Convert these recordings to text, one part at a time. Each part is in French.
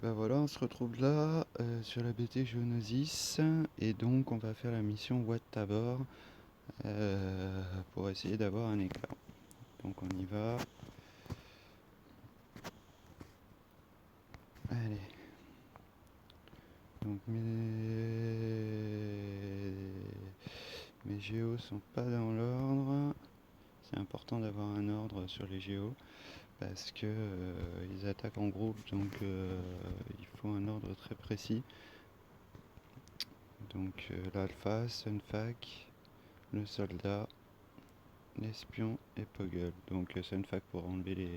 Ben voilà, on se retrouve là sur la BT Geonosis et donc on va faire la mission Wat Tabor pour essayer d'avoir un éclair. Donc on y va. Allez. Donc mes géos sont pas dans l'ordre. C'est important d'avoir un ordre sur les géos parce que ils attaquent en groupe, donc il faut un ordre très précis. Donc l'alpha, Sunfac, le soldat, l'espion et Poggle. Donc Sunfac pour enlever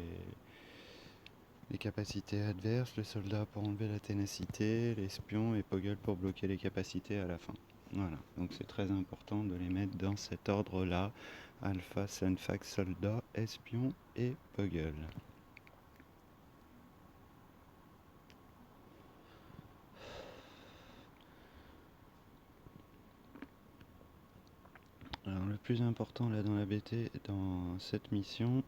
les capacités adverses, le soldat pour enlever la ténacité, l'espion et Poggle pour bloquer les capacités à la fin. Voilà, donc c'est très important de les mettre dans cet ordre-là. Alpha, Sunfac, soldat, espion et Poggle. Alors le plus important là dans la BT, dans cette mission,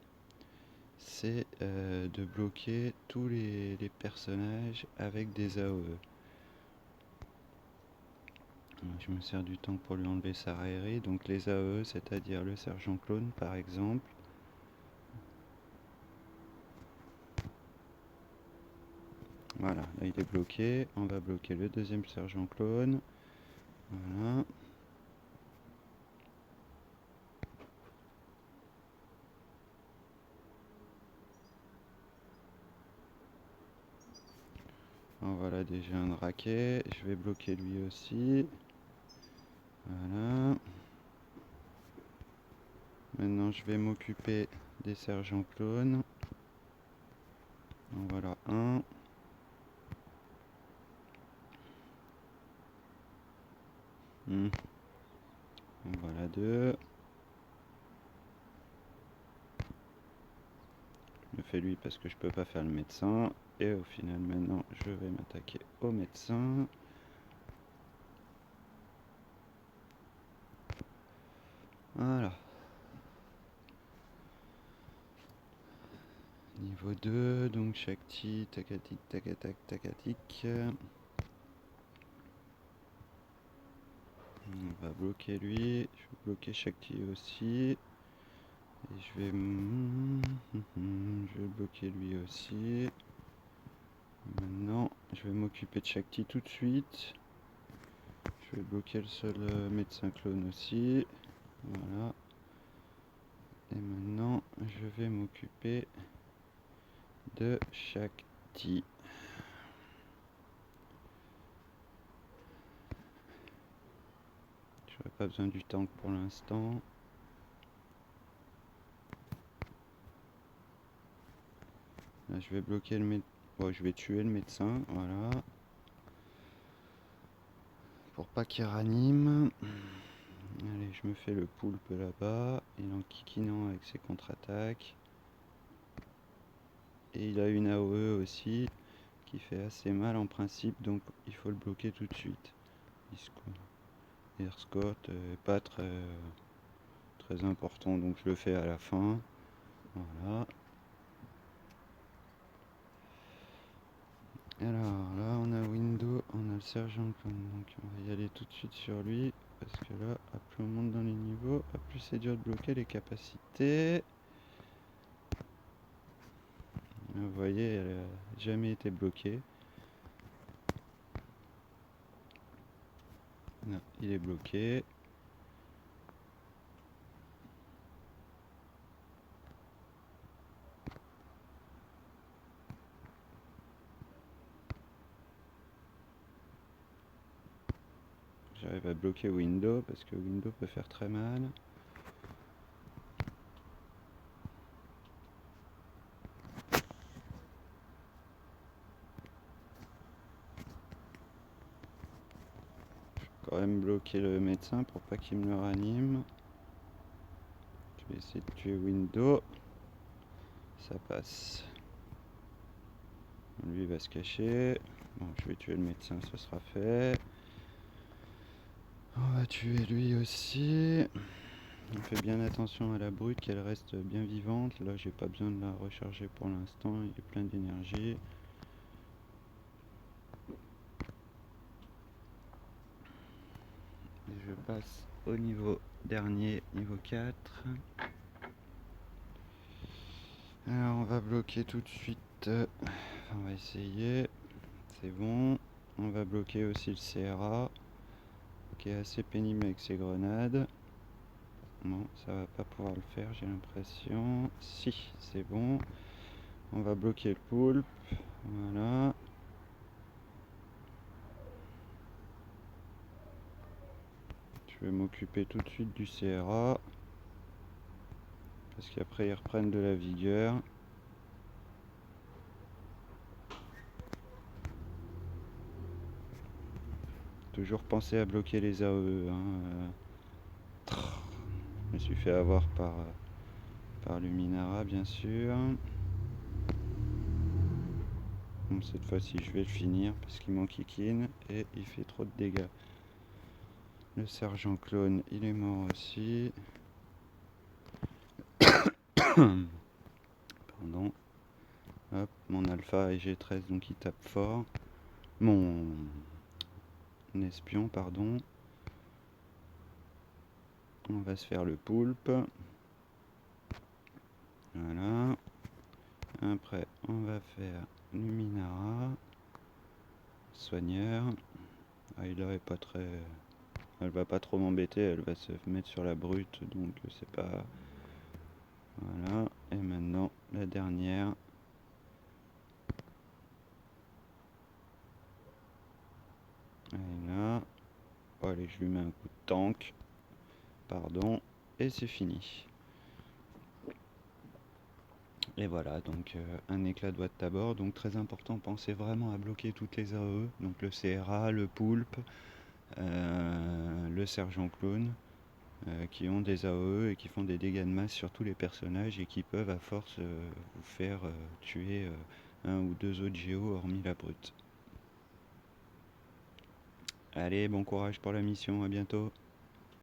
c'est de bloquer tous les personnages avec des AOE. Je me sers du tank pour lui enlever sa raillerie. Donc les AOE, c'est-à-dire le sergent clone par exemple. Voilà, là il est bloqué. On va bloquer le deuxième sergent clone. Voilà. En voilà déjà un raquet. Je vais bloquer lui aussi. Voilà. Maintenant je vais m'occuper des sergents clones. En voilà un. En voilà deux. Je fais lui parce que je peux pas faire le médecin. Et au final maintenant je vais m'attaquer au médecin. Voilà. Niveau 2, donc Shakti, Takatik, Takatak, Takatik. On va bloquer lui. Je vais bloquer Shakti aussi. Et je vais bloquer lui aussi. Maintenant, je vais m'occuper de Shakti tout de suite. Je vais bloquer le seul médecin clone aussi. Voilà. Et maintenant, je vais m'occuper de Shakti. J'aurais pas besoin du tank pour l'instant. Là, je vais bloquer le médecin. Bon, je vais tuer le médecin, voilà. Pour pas qu'il ranime. Allez, je me fais le poulpe là-bas. Il est en kikinant avec ses contre-attaques. Et il a une AOE aussi qui fait assez mal en principe, donc il faut le bloquer tout de suite. Air Scott est pas très important, donc je le fais à la fin. Voilà. Alors là on a Window, on a le sergent clone, donc on va y aller tout de suite sur lui, parce que là, à plus on monte dans les niveaux, à plus c'est dur de bloquer les capacités. Vous voyez, elle n'a jamais été bloquée. Non, il est bloqué. J'arrive à bloquer Window, parce que Window peut faire très mal. Quand même bloquer le médecin pour pas qu'il me le ranime. Je vais essayer de tuer Window. Ça passe. Lui il va se cacher. Bon, je vais tuer le médecin, ce sera fait. On va tuer lui aussi. On fait bien attention à la brute, qu'elle reste bien vivante. Là j'ai pas besoin de la recharger pour l'instant, il est plein d'énergie. passe au niveau dernier, niveau 4. Alors on va bloquer tout de suite, on va essayer, c'est bon. On va bloquer aussi le CRA, qui est assez pénible avec ses grenades. Non, ça va pas pouvoir le faire, j'ai l'impression. Si, c'est bon. On va bloquer le poulpe, voilà. Je vais m'occuper tout de suite du CRA, parce qu'après ils reprennent de la vigueur. Toujours penser à bloquer les AOE, hein. Je me suis fait avoir par le Minara, bien sûr. Bon, cette fois-ci je vais le finir parce qu'il m'enquiquine et il fait trop de dégâts. Le sergent clone il est mort aussi. Pardon. Hop, mon alpha et G13 donc il tape fort. Mon espion, pardon. On va se faire le poulpe. Voilà. Après on va faire le Minara. Soigneur. Ah, il est pas très... Elle va pas trop m'embêter, elle va se mettre sur la brute, donc c'est pas... Voilà, et maintenant la dernière. Elle est là. Oh, allez, je lui mets un coup de tank. Pardon, et c'est fini. Et voilà, donc un éclat de boîte à bord, donc très important, pensez vraiment à bloquer toutes les AOE, donc le CRA, le poulpe, le sergent clone, qui ont des AOE et qui font des dégâts de masse sur tous les personnages et qui peuvent à force vous faire tuer un ou deux autres géos hormis la brute. Allez, bon courage pour la mission, à bientôt.